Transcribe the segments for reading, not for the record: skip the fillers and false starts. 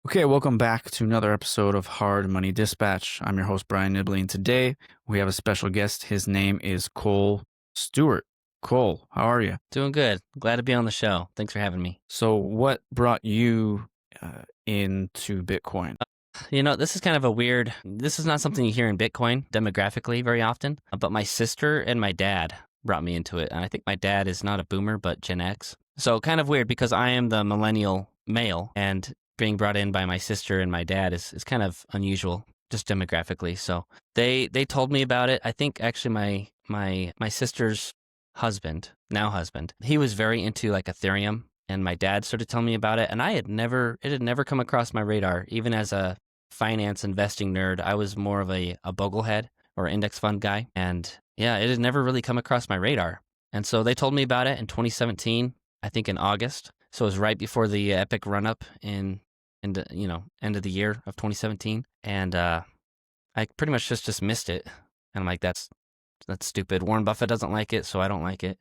Okay, welcome back to another episode of Hard Money Dispatch. I'm your host, Brian Nibley, and today we have a special guest. His name is Cole Stuart. Cole, how are you? Doing good. Glad to be on the show. Thanks for having me. So, what brought you into Bitcoin? This is kind of this is not something you hear in Bitcoin demographically very often, but my sister and my dad brought me into it. And I think my dad is not a boomer, but Gen X. So kind of weird because I am the millennial male, and being brought in by my sister and my dad is kind of unusual just demographically. So they told me about it. I think actually my sister's husband, he was very into like Ethereum, and my dad started telling me about it, and it had never come across my radar. Even as a finance investing nerd, I was more of a boglehead or index fund guy, and yeah, it had never really come across my radar. And so they told me about it in 2017, I think in August. So it was right before the epic run up in the end of the year of 2017, and I pretty much just missed it. And I'm like, that's stupid. Warren Buffett doesn't like it, so I don't like it.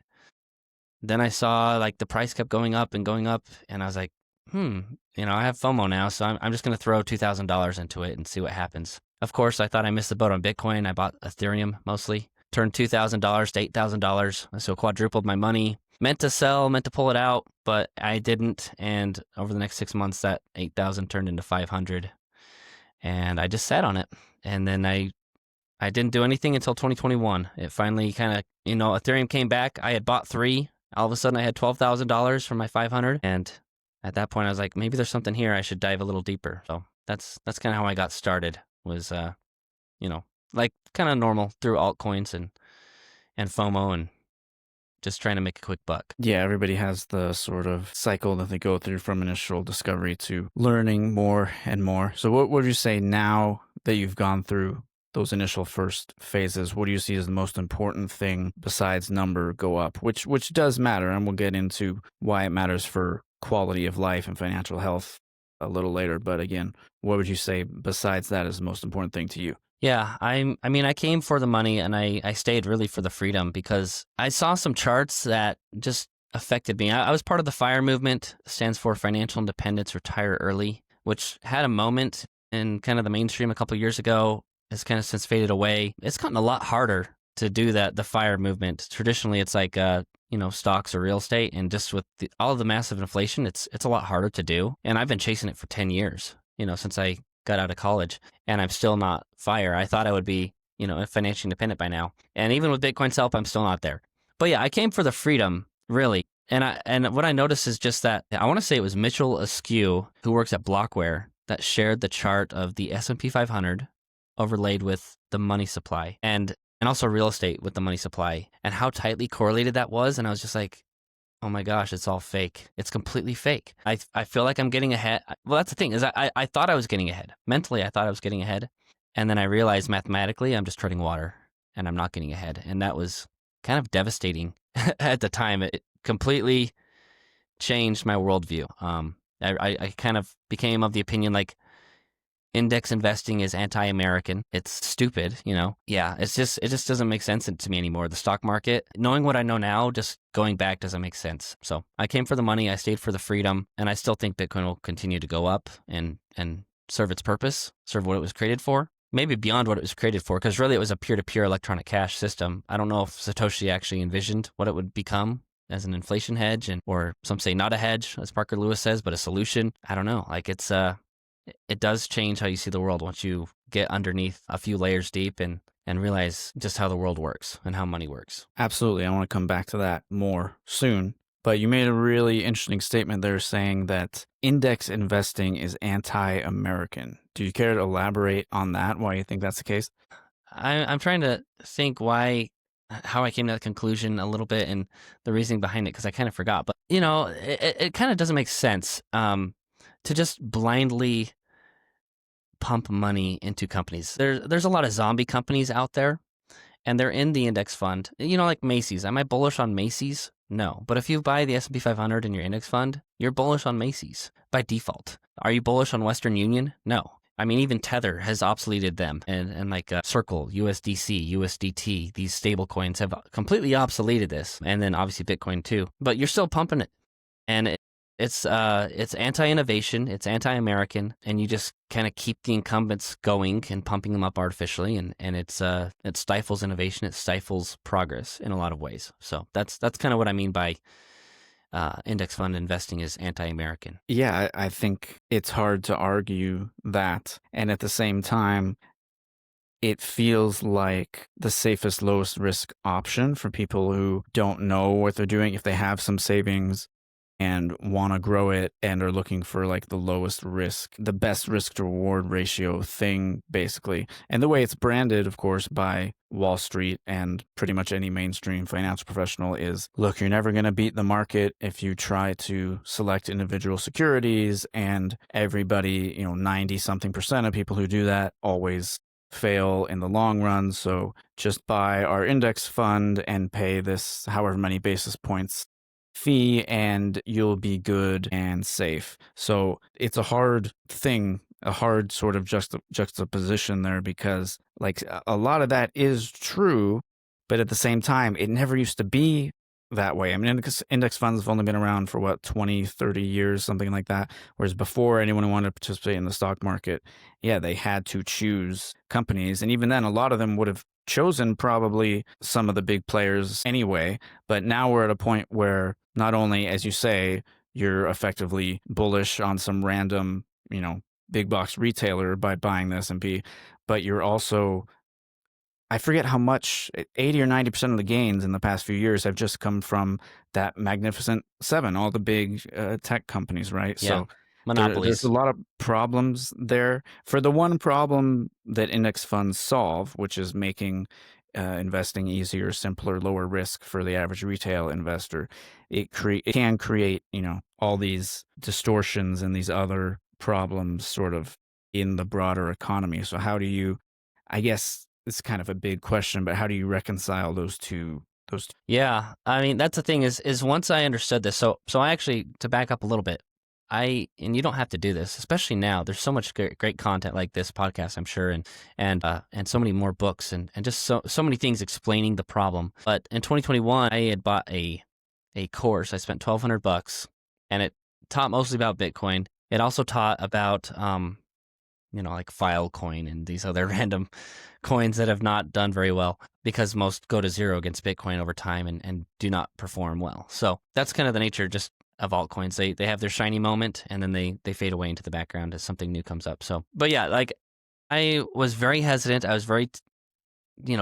Then I saw like the price kept going up, and I was like, I have FOMO now, so I'm just going to throw $2,000 into it and see what happens. Of course, I thought I missed the boat on Bitcoin. I bought Ethereum mostly, turned $2,000 to $8,000, so quadrupled my money. Meant to sell, meant to pull it out, but I didn't. And over the next 6 months, that 8,000 turned into 500, and I just sat on it. And then I didn't do anything until 2021. It finally kind of, Ethereum came back. I had bought 3. All of a sudden, I had $12,000 from my 500, and at that point, I was like, maybe there's something here. I should dive a little deeper. So that's kind of how I got started. Was like kind of normal through altcoins and FOMO and just trying to make a quick buck. Yeah, everybody has the sort of cycle that they go through from initial discovery to learning more and more. So what would you say now that you've gone through those initial first phases? What do you see as the most important thing besides number go up, which does matter, and we'll get into why it matters for quality of life and financial health a little later. But again, what would you say besides that is the most important thing to you? Yeah, I came for the money, and I stayed really for the freedom, because I saw some charts that just affected me. I was part of the FIRE movement, stands for Financial Independence, Retire Early, which had a moment in kind of the mainstream a couple of years ago. It's kind of since faded away. It's gotten a lot harder to do that, the FIRE movement. Traditionally, it's like stocks or real estate, and just with all of the massive inflation, it's a lot harder to do. And I've been chasing it for 10 years, since I got out of college, and I'm still not FIRE. I thought I would be, financially independent by now. And even with Bitcoin's help, I'm still not there. But yeah, I came for the freedom, really. And what I noticed is just that, I want to say it was Mitchell Askew, who works at Blockware, that shared the chart of the S&P 500 overlaid with the money supply, and also real estate with the money supply, and how tightly correlated that was. And I was just like, oh my gosh, it's all fake. It's completely fake. I feel like I'm getting ahead. Well, that's the thing, is I thought I was getting ahead. Mentally, I thought I was getting ahead. And then I realized mathematically, I'm just treading water, and I'm not getting ahead. And that was kind of devastating at the time. It completely changed my worldview. I kind of became of the opinion, like, index investing is anti-American. It's stupid, Yeah, it just doesn't make sense to me anymore. The stock market, knowing what I know now, just going back doesn't make sense. So I came for the money, I stayed for the freedom, and I still think Bitcoin will continue to go up and serve its purpose, serve what it was created for. Maybe beyond what it was created for, because really it was a peer-to-peer electronic cash system. I don't know if Satoshi actually envisioned what it would become as an inflation hedge, or some say not a hedge, as Parker Lewis says, but a solution. I don't know. Like, it does change how you see the world once you get underneath a few layers deep and realize just how the world works and how money works. Absolutely. I want to come back to that more soon. But you made a really interesting statement there saying that index investing is anti-American. Do you care to elaborate on that, why you think that's the case? I'm trying to think how I came to that conclusion a little bit, and the reasoning behind it, because I kind of forgot. But, it kind of doesn't make sense to just blindly pump money into companies. There's a lot of zombie companies out there, and they're in the index fund. Like Macy's. Am I bullish on Macy's? No. But if you buy the S&P 500 in your index fund, you're bullish on Macy's by default. Are you bullish on Western Union? No. I mean, even Tether has obsoleted them, and like Circle, USDC, USDT, these stable coins have completely obsoleted this. And then obviously Bitcoin too. But you're still pumping it. And It's anti-innovation, it's anti-American, and you just kind of keep the incumbents going and pumping them up artificially, and it stifles innovation, it stifles progress in a lot of ways. So that's kind of what I mean by index fund investing is anti-American. Yeah, I think it's hard to argue that. And at the same time, it feels like the safest, lowest risk option for people who don't know what they're doing. If they have some savings and want to grow it and are looking for like the lowest risk, the best risk to reward ratio thing, basically. And the way it's branded, of course, by Wall Street and pretty much any mainstream financial professional is, look, you're never going to beat the market if you try to select individual securities, and everybody, 90 something percent of people who do that always fail in the long run. So just buy our index fund and pay this however many basis points fee and you'll be good and safe. So it's a hard thing, a hard sort of juxtaposition there, because like a lot of that is true, but at the same time, it never used to be that way. I mean, index funds have only been around for what, 20, 30 years, something like that. Whereas before anyone who wanted to participate in the stock market, yeah, they had to choose companies. And even then, a lot of them would have chosen probably some of the big players anyway. But now we're at a point where not only, as you say, you're effectively bullish on some random, big box retailer by buying the S&P, but you're also, I forget how much, 80 or 90% of the gains in the past few years have just come from that Magnificent Seven, all the big tech companies, right? Yeah, So there's a monopolies. lot of problems there. For the one problem that index funds solve, which is making investing easier, simpler, lower risk for the average retail investor, it can create, all these distortions and these other problems sort of in the broader economy. So how do you, I guess it's kind of a big question, but how do you reconcile those two? Yeah, I mean that's the thing is once I understood this. So I actually, to back up a little bit, and you don't have to do this, especially now. There's so much great content like this podcast, I'm sure, and so many more books and just so many things explaining the problem. But in 2021, I had bought a course. I spent $1,200, and it taught mostly about Bitcoin. It also taught about like Filecoin and these other random coins that have not done very well because most go to zero against Bitcoin over time and do not perform well. So that's kind of the nature just of altcoins. They have their shiny moment and then they fade away into the background as something new comes up. So, but yeah, like I was very hesitant. I was very,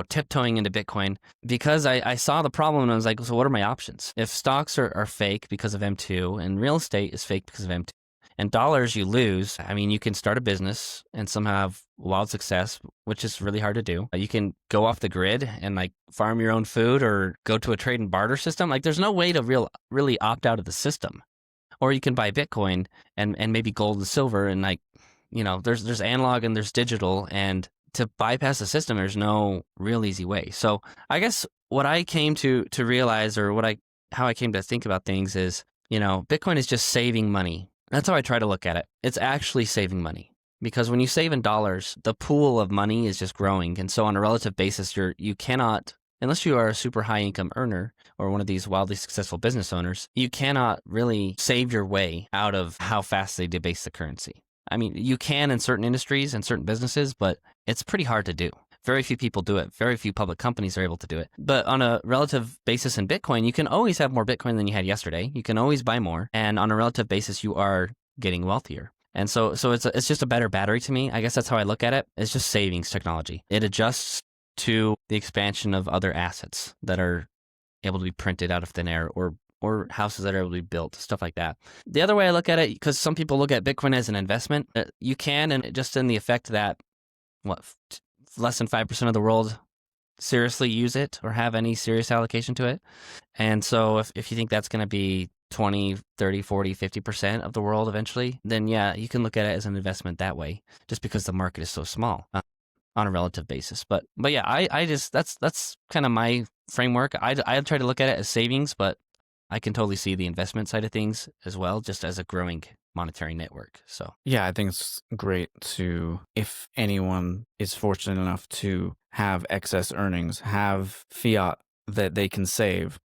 tiptoeing into Bitcoin because I saw the problem and I was like, so what are my options? If stocks are fake because of M2 and real estate is fake because of M2, and dollars you lose, I mean, you can start a business and somehow have wild success, which is really hard to do. You can go off the grid and like farm your own food or go to a trade and barter system. Like there's no way to really opt out of the system. Or you can buy Bitcoin and maybe gold and silver and like, there's analog and there's digital, and to bypass the system, there's no real easy way. So I guess what I came to realize, or how I came to think about things is, Bitcoin is just saving money. That's how I try to look at it. It's actually saving money, because when you save in dollars, the pool of money is just growing. And so on a relative basis, you cannot, unless you are a super high income earner or one of these wildly successful business owners, you cannot really save your way out of how fast they debase the currency. I mean, you can in certain industries and certain businesses, but it's pretty hard to do. Very few people do it. Very few public companies are able to do it. But on a relative basis in Bitcoin, you can always have more Bitcoin than you had yesterday. You can always buy more. And on a relative basis, you are getting wealthier. And so it's just a better battery to me. I guess that's how I look at it. It's just savings technology. It adjusts to the expansion of other assets that are able to be printed out of thin air, or houses that are able to be built, stuff like that. The other way I look at it, because some people look at Bitcoin as an investment, you can, and just in the effect that, less than 5% of the world seriously use it or have any serious allocation to it. And so if you think that's going to be 20, 30, 40, 50% of the world eventually, then yeah, you can look at it as an investment that way, just because the market is so small on a relative basis. But yeah, I just, that's kind of my framework. I try to look at it as savings, but I can totally see the investment side of things as well, just as a growing monetary network. So Yeah, I think it's great to, if anyone is fortunate enough to have excess earnings, have fiat that they can save,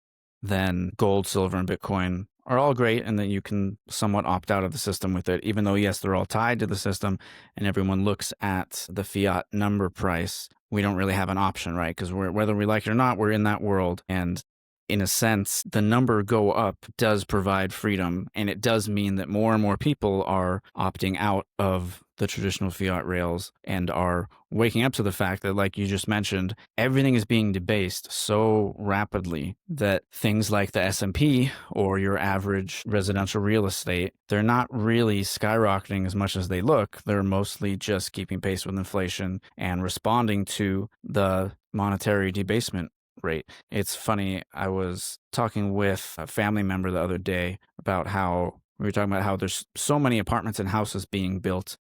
then gold, silver, and Bitcoin are all great and that you can somewhat opt out of the system with it, even though, yes, they're all tied to the system and everyone looks at the fiat number price. We don't really have an option, right? Because whether we like it or not, we're in that world. And in a sense, the number go up does provide freedom. And it does mean that more and more people are opting out of the traditional fiat rails and are waking up to the fact that, like you just mentioned, everything is being debased so rapidly that things like the S&P or your average residential real estate, they're not really skyrocketing as much as they look. They're mostly just keeping pace with inflation and responding to the monetary debasement rate. It's funny, I was talking with a family member the other day about how we were talking about how there's so many apartments and houses being built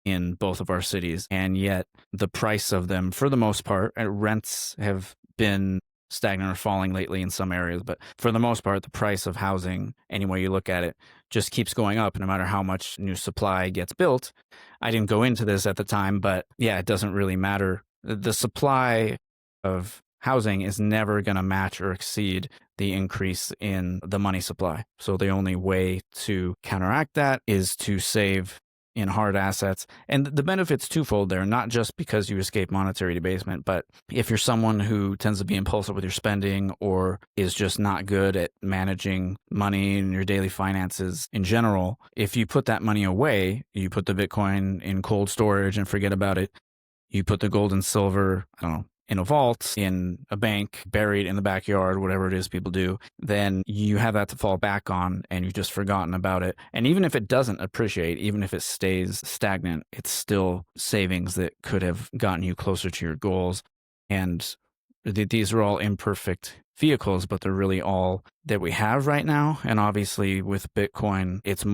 in both of our cities, and yet the price of them, for the most part, rents have been stagnant or falling lately in some areas, but for the most part, the price of housing, any way you look at it, just keeps going up no matter how much new supply gets built. I didn't go into this at the time, but yeah, it doesn't really matter. The supply of housing is never going to match or exceed the increase in the money supply. So the only way to counteract that is to save in hard assets. And the benefit's twofold there, not just because you escape monetary debasement, but if you're someone who tends to be impulsive with your spending or is just not good at managing money and your daily finances in general, if you put that money away, you put the Bitcoin in cold storage and forget about it, you put the gold and silver, I don't know, in a vault, in a bank, buried in the backyard, whatever it is people do, then you have that to fall back on and you've just forgotten about it. And even if it doesn't appreciate, even if it stays stagnant, it's still savings that could have gotten you closer to your goals. And these are all imperfect vehicles, but they're really all that we have right now. And obviously with Bitcoin, it's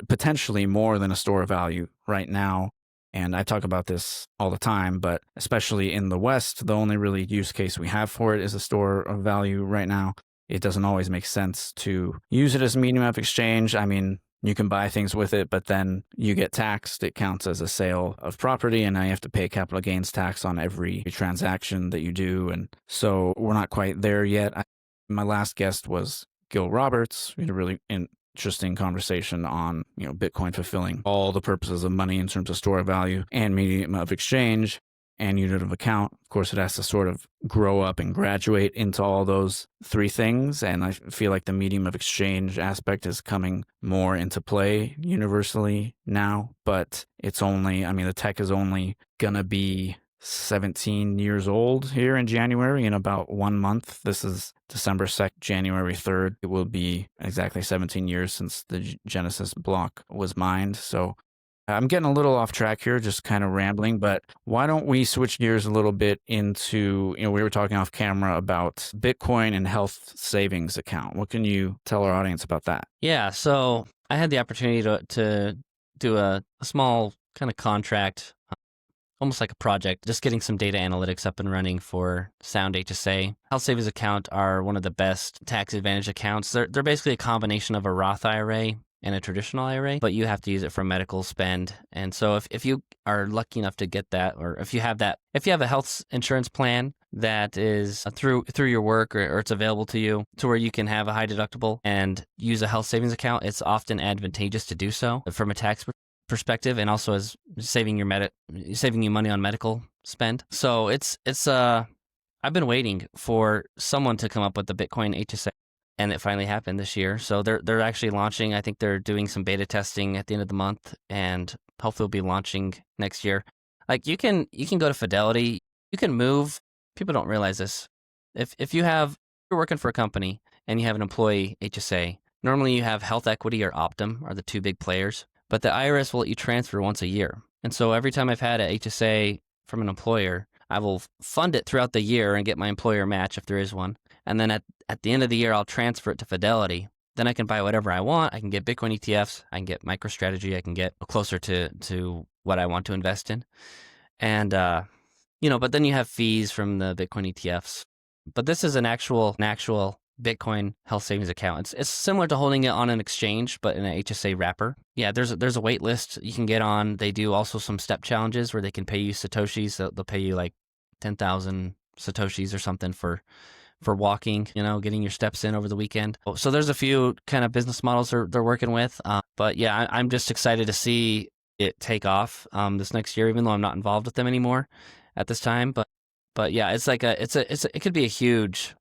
potentially more than a store of value right now. And I talk about this all the time, but especially in the West, the only really use case we have for it is a store of value right now. It doesn't always make sense to use it as a medium of exchange. I mean, you can buy things with it, but then you get taxed. It counts as a sale of property, and now you have to pay capital gains tax on every transaction that you do. And so we're not quite there yet. My last guest was Gil Roberts. We had a really interesting conversation on, Bitcoin fulfilling all the purposes of money in terms of store of value and medium of exchange and unit of account. Of course, it has to sort of grow up and graduate into all those three things. And I feel like the medium of exchange aspect is coming more into play universally now, but the tech is only gonna be 17 years old here in January in about 1 month. This is December 2nd, January 3rd. It will be exactly 17 years since the Genesis block was mined. So I'm getting a little off track here, just kind of rambling, but why don't we switch gears a little bit into, we were talking off camera about Bitcoin and health savings account. What can you tell our audience about that? Yeah, so I had the opportunity to do a small kind of contract, almost like a project, just getting some data analytics up and running for Sound HSA. Health savings account are one of the best tax advantage accounts. They're basically a combination of a Roth IRA and a traditional IRA, but you have to use it for medical spend. And so if you are lucky enough to get that, or if you have a health insurance plan that is through your work or it's available to you to where you can have a high deductible and use a health savings account, it's often advantageous to do so from a tax perspective, and also as saving you money on medical spend. So I've been waiting for someone to come up with the Bitcoin HSA, and it finally happened this year. So they're actually launching. I think they're doing some beta testing at the end of the month, and hopefully will be launching next year. Like you can go to Fidelity, you can move. People don't realize this. If you're working for a company and you have an employee HSA, normally you have Health Equity or Optum are the two big players. But the IRS will let you transfer once a year. And so every time I've had a HSA from an employer, I will fund it throughout the year and get my employer match if there is one. And then at the end of the year, I'll transfer it to Fidelity. Then I can buy whatever I want. I can get Bitcoin ETFs. I can get MicroStrategy. I can get closer to what I want to invest in. And, but then you have fees from the Bitcoin ETFs. But this is an actual Bitcoin health savings account. It's similar to holding it on an exchange, but in an HSA wrapper. Yeah, there's a wait list you can get on. They do also some step challenges where they can pay you Satoshis. They'll pay you like 10,000 Satoshis or something for for walking, getting your steps in over the weekend. So there's a few kind of business models they're working with. But yeah, I'm just excited to see it take off this next year, even though I'm not involved with them anymore at this time. But yeah, it's like it could be a huge,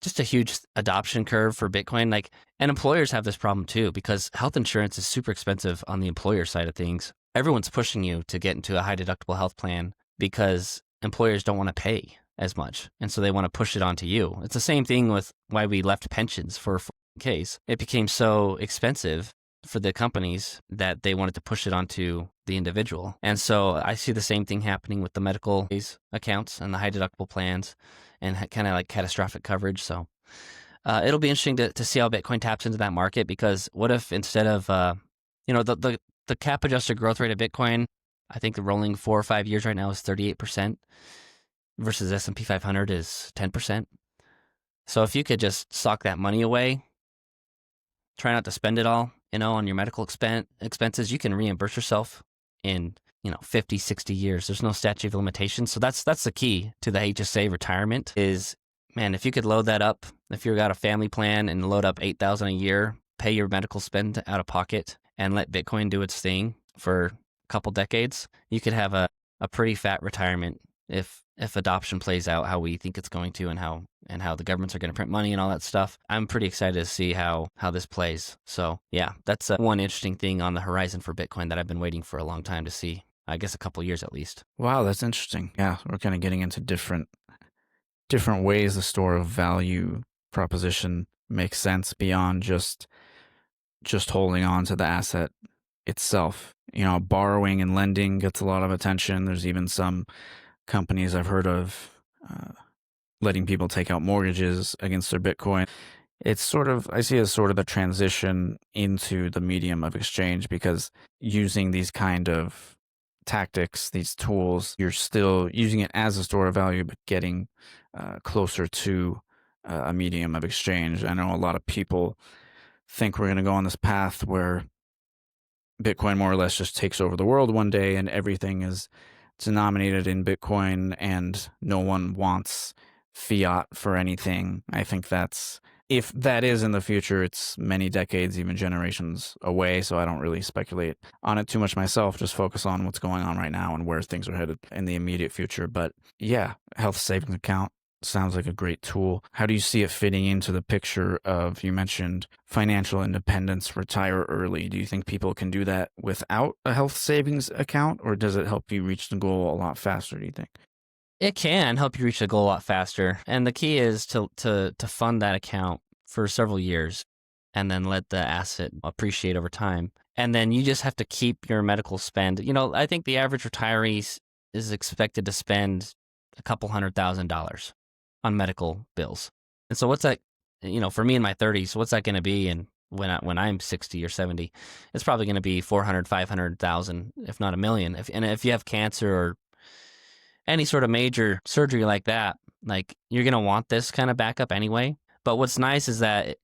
just a huge adoption curve for Bitcoin. And employers have this problem too, because health insurance is super expensive on the employer side of things. Everyone's pushing you to get into a high deductible health plan because employers don't want to pay as much. And so they want to push it onto you. It's the same thing with why we left pensions for a case. It became so expensive for the companies that they wanted to push it onto the individual. And so I see the same thing happening with the medical accounts and the high deductible plans and kind of like catastrophic coverage. So it'll be interesting to see how Bitcoin taps into that market, because what if instead of, the cap adjusted growth rate of Bitcoin, I think the rolling 4 or 5 years right now is 38% versus S&P 500 is 10%. So if you could just sock that money away, try not to spend it all, on your medical expenses, you can reimburse yourself in, 50, 60 years. There's no statute of limitations. So that's the key to the HSA retirement is, man, if you could load that up, if you've got a family plan and load up $8,000 a year, pay your medical spend out of pocket and let Bitcoin do its thing for a couple decades, you could have a pretty fat retirement if adoption plays out how we think it's going to, and how the governments are going to print money and all that stuff. I'm pretty excited to see how this plays. So yeah, that's one interesting thing on the horizon for Bitcoin that I've been waiting for a long time to see. I guess a couple years at least. Wow, that's interesting. Yeah, we're kind of getting into different ways the store of value proposition makes sense beyond just holding on to the asset itself. Borrowing and lending gets a lot of attention. There's even some companies I've heard of letting people take out mortgages against their Bitcoin. It's I see it as sort of a transition into the medium of exchange, because using these kind of tactics, these tools, you're still using it as a store of value, but getting closer to a medium of exchange. I know a lot of people think we're going to go on this path where Bitcoin more or less just takes over the world one day and everything is denominated in Bitcoin and no one wants fiat for anything. I think if that is in the future, it's many decades, even generations away. So I don't really speculate on it too much myself, just focus on what's going on right now and where things are headed in the immediate future. But yeah, health savings account sounds like a great tool. How do you see it fitting into the picture of, you mentioned financial independence, retire early? Do you think people can do that without a health savings account, or does it help you reach the goal a lot faster, do you think? It can help you reach the goal a lot faster. And the key is to fund that account for several years and then let the asset appreciate over time. And then you just have to keep your medical spend. I think the average retiree is expected to spend a couple $100,000 on medical bills. And so what's that, for me in my 30s, what's that going to be? And when I'm 60 or 70, it's probably going to be 400, 500,000, if not $1 million. If you have cancer or any sort of major surgery like that, like, you're going to want this kind of backup anyway. But what's nice is that,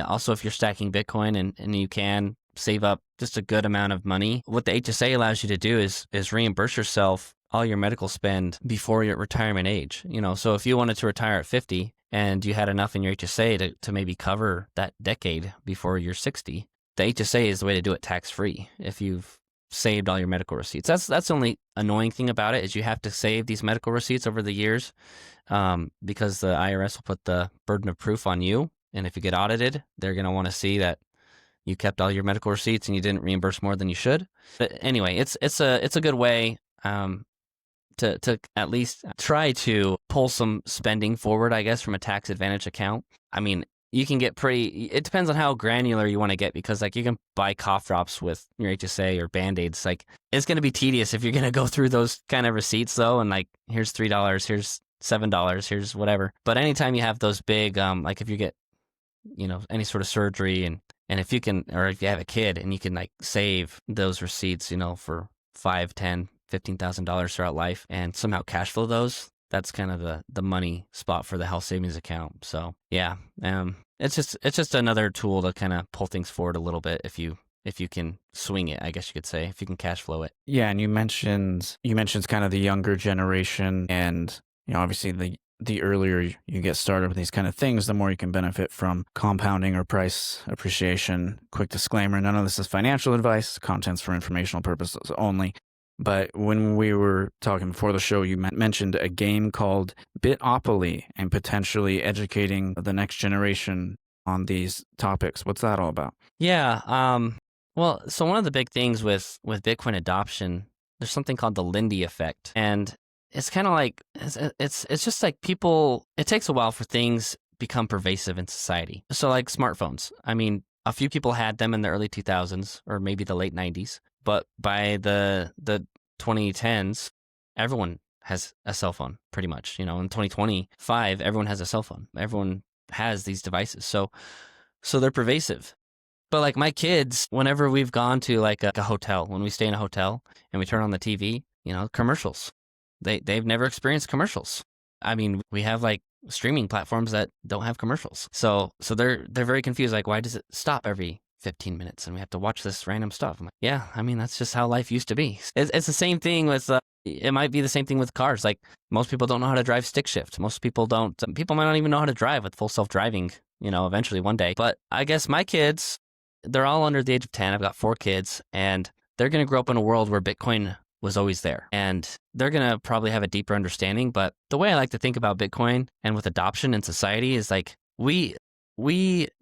also if you're stacking Bitcoin and you can save up just a good amount of money, what the HSA allows you to do is reimburse yourself all your medical spend before your retirement age. So if you wanted to retire at 50 and you had enough in your HSA to maybe cover that decade before you're 60, the HSA is the way to do it tax-free if you've saved all your medical receipts. That's the only annoying thing about it, is you have to save these medical receipts over the years, because the IRS will put the burden of proof on you. And if you get audited, they're going to want to see that you kept all your medical receipts and you didn't reimburse more than you should. But anyway, it's a good way to at least try to pull some spending forward, I guess, from a tax advantage account. I mean, you can get it depends on how granular you want to get, because you can buy cough drops with your HSA or Band-Aids. It's going to be tedious if you're going to go through those kind of receipts though. And here's $3, here's $7, here's whatever. But anytime you have those big, if you get, any sort of surgery and if you can, or if you have a kid and you can save those receipts, for $5, $10, $15,000 throughout life and somehow cash flow those, that's kind of the money spot for the health savings account. So yeah, it's just another tool to kind of pull things forward a little bit if you can swing it, I guess you could say, if you can cash flow it. Yeah, and you mentioned kind of the younger generation, and obviously the earlier you get started with these kind of things, the more you can benefit from compounding or price appreciation. Quick disclaimer, none of this is financial advice, contents for informational purposes only. But when we were talking before the show, you mentioned a game called Bitopoly and potentially educating the next generation on these topics. What's that all about? Yeah. Well, so one of the big things with Bitcoin adoption, there's something called the Lindy effect, and it's kind of like it's just like people. It takes a while for things become pervasive in society. So like smartphones. I mean, a few people had them in the early 2000s or maybe the late 90s, but by the 2010s, everyone has a cell phone pretty much. You know, in 2025, everyone has a cell phone. Everyone has these devices. So they're pervasive. But like my kids, whenever we've gone to like a hotel, when we stay in a hotel and we turn on the TV, you know, commercials. They've never experienced commercials. I mean, we have like streaming platforms that don't have commercials. So they're very confused. Like, why does it stop every 15 minutes and we have to watch this random stuff? I'm like, yeah, I mean, that's just how life used to be. It's the same thing with, it might be the same thing with cars. Like most people don't know how to drive stick shift. Most people don't, people might not even know how to drive with full self-driving, you know, eventually one day. But I guess my kids, they're all under the age of 10. I've got 4 kids and they're going to grow up in a world where Bitcoin was always there. And they're going to probably have a deeper understanding. But the way I like to think about Bitcoin and with adoption in society is like we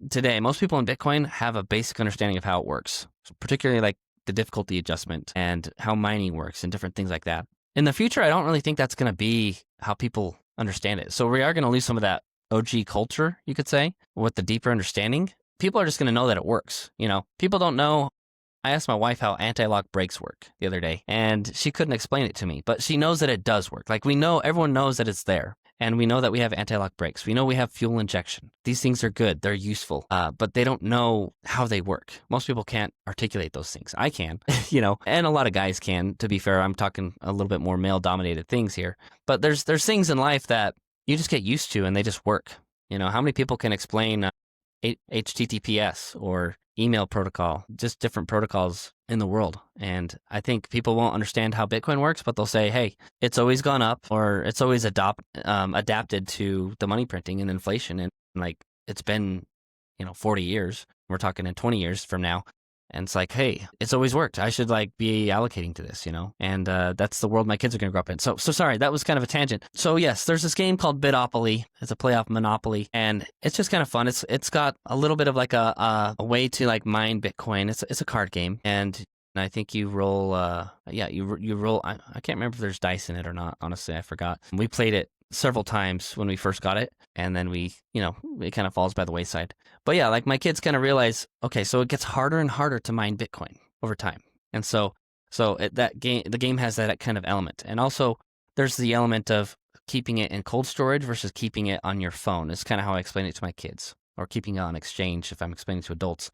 today, most people in Bitcoin have a basic understanding of how it works, particularly like the difficulty adjustment and how mining works and different things like that. In the future, I don't really think that's going to be how people understand it. So we are going to lose some of that OG culture, you could say, with the deeper understanding. People are just going to know that it works. You know, people don't know. I asked my wife how anti-lock brakes work the other day, and she couldn't explain it to me, but she knows that it does work. Like we know, everyone knows that it's there, and we know that we have anti-lock brakes. We know we have fuel injection. These things are good. They're useful, but they don't know how they work. Most people can't articulate those things. I can, you know, and a lot of guys can, to be fair. I'm talking a little bit more male-dominated things here, but there's things in life that you just get used to, and they just work. You know, how many people can explain HTTPS or email protocol, just different protocols in the world. And I think people won't understand how Bitcoin works, but they'll say, hey, it's always gone up or it's always adapted to the money printing and inflation. And like, it's been, 40 years. We're talking in 20 years from now. And it's like, hey, it's always worked. I should like be allocating to this, and that's the world my kids are going to grow up in. So sorry, that was kind of a tangent. So yes, there's this game called Bitopoly. It's a play off Monopoly, and it's just kind of fun. It's got a little bit of like a way to like mine Bitcoin. It's a card game, and I think you roll. You roll. I can't remember if there's dice in it or not. Honestly, I forgot. We played it several times when we first got it, and then it kind of falls by the wayside. But yeah, like my kids kind of realize, okay, so it gets harder and harder to mine Bitcoin over time. And the game has that kind of element. And also there's the element of keeping it in cold storage versus keeping it on your phone. It's kind of how I explain it to my kids, or keeping it on exchange if I'm explaining to adults.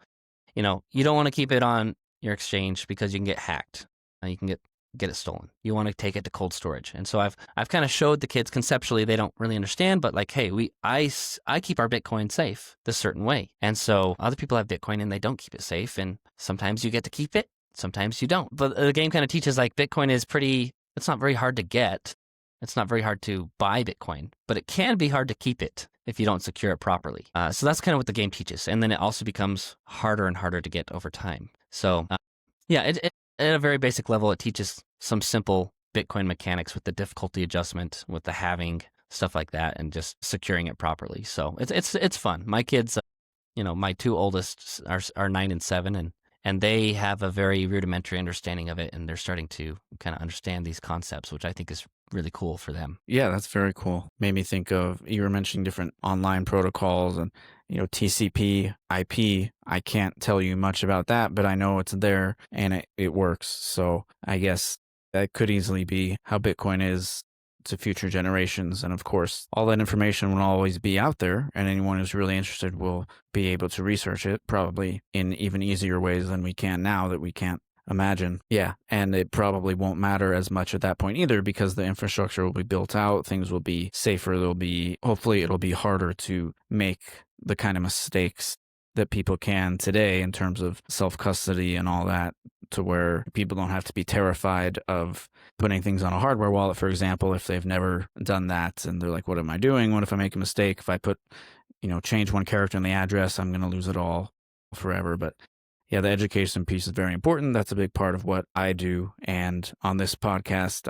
You don't want to keep it on your exchange because you can get hacked. You can get it stolen. You want to take it to cold storage. And so I've kind of showed the kids conceptually, they don't really understand, but like, hey, I keep our Bitcoin safe this certain way. And so other people have Bitcoin and they don't keep it safe. And sometimes you get to keep it, sometimes you don't. But the game kind of teaches like Bitcoin it's not very hard to get. It's not very hard to buy Bitcoin, but it can be hard to keep it if you don't secure it properly. So that's kind of what the game teaches. And then it also becomes harder and harder to get over time. So it at a very basic level, it teaches some simple Bitcoin mechanics with the difficulty adjustment, with the halving, stuff like that, and just securing it properly. So it's fun. My kids, my 2 oldest are 9 and 7, and they have a very rudimentary understanding of it, and they're starting to kind of understand these concepts, which I think is really cool for them. Yeah, that's very cool. Made me think of, you were mentioning different online protocols and, TCP, IP. I can't tell you much about that, but I know it's there and it works. So I guess that could easily be how Bitcoin is to future generations. And of course, all that information will always be out there, and anyone who's really interested will be able to research it, probably in even easier ways than we can now that we can't imagine. Yeah. And it probably won't matter as much at that point either, because the infrastructure will be built out, things will be safer, hopefully it'll be harder to make the kind of mistakes that people can today in terms of self-custody and all that to where people don't have to be terrified of putting things on a hardware wallet, for example, if they've never done that and they're like, what am I doing? What if I make a mistake? If I put, change one character in the address, I'm going to lose it all forever. But yeah, the education piece is very important. That's a big part of what I do. And on this podcast,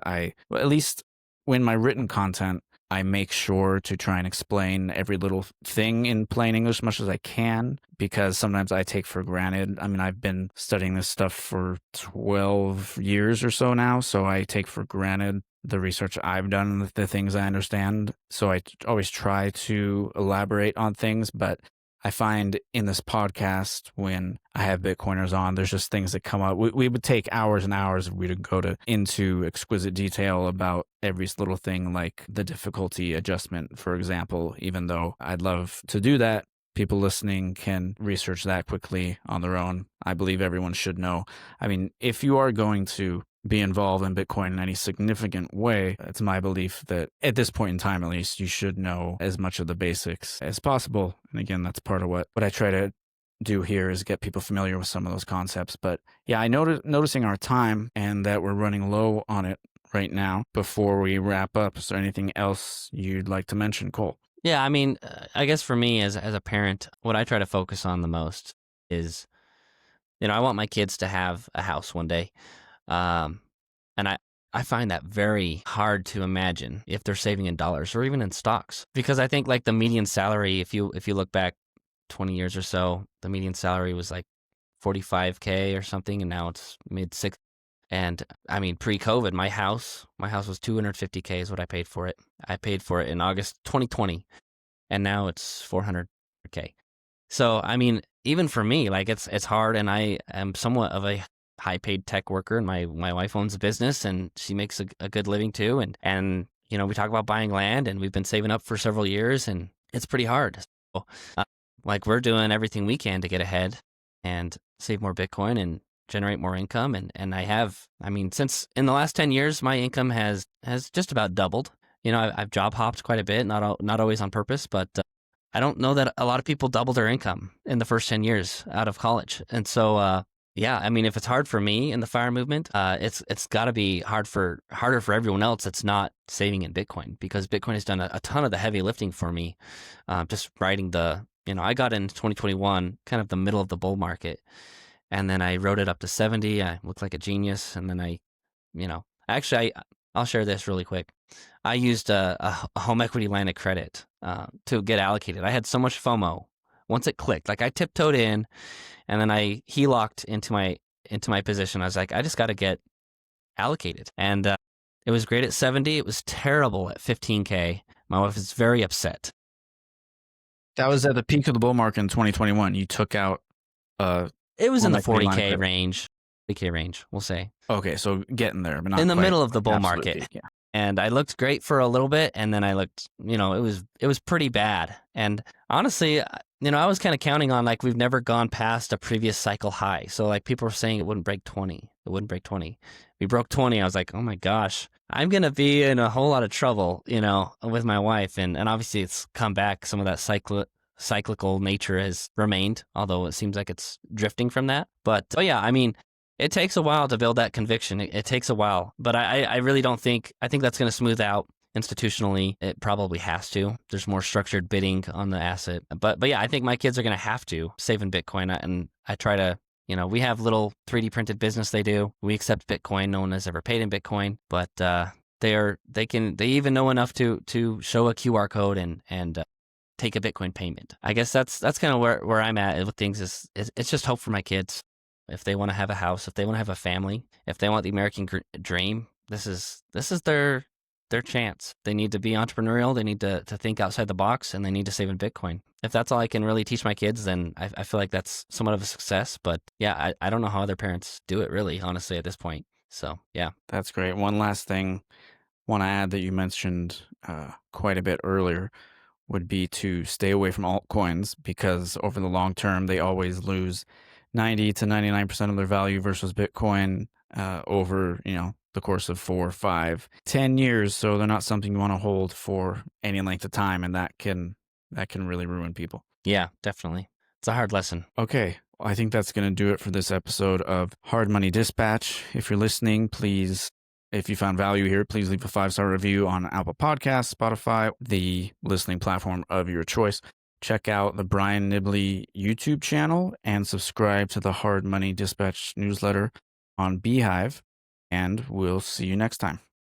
well, at least when my written content, I make sure to try and explain every little thing in plain English as much as I can, because sometimes I take for granted. I mean, I've been studying this stuff for 12 years or so now, so I take for granted the research I've done and the things I understand. So I always try to elaborate on things, but I find in this podcast, when I have Bitcoiners on, there's just things that come up. We would take hours and hours if we would go into exquisite detail about every little thing, like the difficulty adjustment, for example. Even though I'd love to do that, people listening can research that quickly on their own. I believe everyone should know. I mean, if you are going to be involved in Bitcoin in any significant way, it's my belief that at this point in time, at least, you should know as much of the basics as possible. And again, that's part of what I try to do here, is get people familiar with some of those concepts. But yeah, I noticing our time and that we're running low on it right now. Before we wrap up, is there anything else you'd like to mention, Cole? Yeah, I mean, I guess for me as a parent, what I try to focus on the most is, I want my kids to have a house one day. And I find that very hard to imagine if they're saving in dollars or even in stocks, because I think like the median salary, if you look back 20 years or so, the median salary was like 45K or something, and now it's mid six. And I mean, pre-COVID, my house was 250K is what I paid for it. I paid for it in August 2020, and now it's 400K. So I mean, even for me, like it's hard, and I am somewhat of a high-paid tech worker, and my wife owns a business, and she makes a good living too. And we talk about buying land, and we've been saving up for several years, and it's pretty hard. So, like we're doing everything we can to get ahead and save more Bitcoin and generate more income. And I mean, since in the last 10 years, my income has just about doubled. I've job hopped quite a bit, not always on purpose, but I don't know that a lot of people double their income in the first 10 years out of college. And so, yeah, I mean, if it's hard for me in the FIRE movement, it's got to be harder for everyone else that's not saving in Bitcoin, because Bitcoin has done a ton of the heavy lifting for me. Just riding I got in 2021, kind of the middle of the bull market, and then I rode it up to 70. I looked like a genius, and then actually, I'll share this really quick. I used a home equity line of credit to get allocated. I had so much FOMO once it clicked. Like I tiptoed in, and then I HELOC'd into my position. I was like, I just got to get allocated. And it was great at 70. It was terrible at 15K. My wife is very upset. That was at the peak of the bull market in 2021. You took out it was in the 40K range. 40K range, we'll say. Okay, so getting there, but not in the quite middle of the bull market. Peak, yeah. And I looked great for a little bit, and then I looked, it was pretty bad. And honestly, I was kind of counting on, like, we've never gone past a previous cycle high. So like people were saying it wouldn't break 20. It wouldn't break 20. We broke 20. I was like, oh my gosh, I'm going to be in a whole lot of trouble, with my wife. And obviously it's come back. Some of that cyclical nature has remained, although it seems like it's drifting from that. But yeah, I mean, it takes a while to build that conviction. It takes a while, but I really don't think, I think that's going to smooth out institutionally. It probably has to. There's more structured bidding on the asset. But yeah, I think my kids are going to have to save in Bitcoin. And I try to, we have little 3D printed business they do. We accept Bitcoin. No one has ever paid in Bitcoin, but they even know enough to show a QR code and take a Bitcoin payment. I guess that's kind of where I'm at with things. Is it's just hope for my kids. If they want to have a house, if they want to have a family, if they want the American dream, this is their chance. They need to be entrepreneurial. They need to think outside the box, and they need to save in Bitcoin. If that's all I can really teach my kids, then I feel like that's somewhat of a success. But yeah, I don't know how other parents do it, really, honestly, at this point. So yeah. That's great. One last thing I want to add that you mentioned quite a bit earlier would be to stay away from altcoins, because over the long term, they always lose 90 to 99% of their value versus Bitcoin over, the course of 4, 5, 10 years. So they're not something you want to hold for any length of time, and that can really ruin people. Yeah, definitely. It's a hard lesson. Okay. I think that's going to do it for this episode of Hard Money Dispatch. If you're listening, please, if you found value here, please leave a 5-star review on Apple Podcasts, Spotify, the listening platform of your choice. Check out the Brian Nibley YouTube channel and subscribe to the Hard Money Dispatch newsletter on Beehive. And we'll see you next time.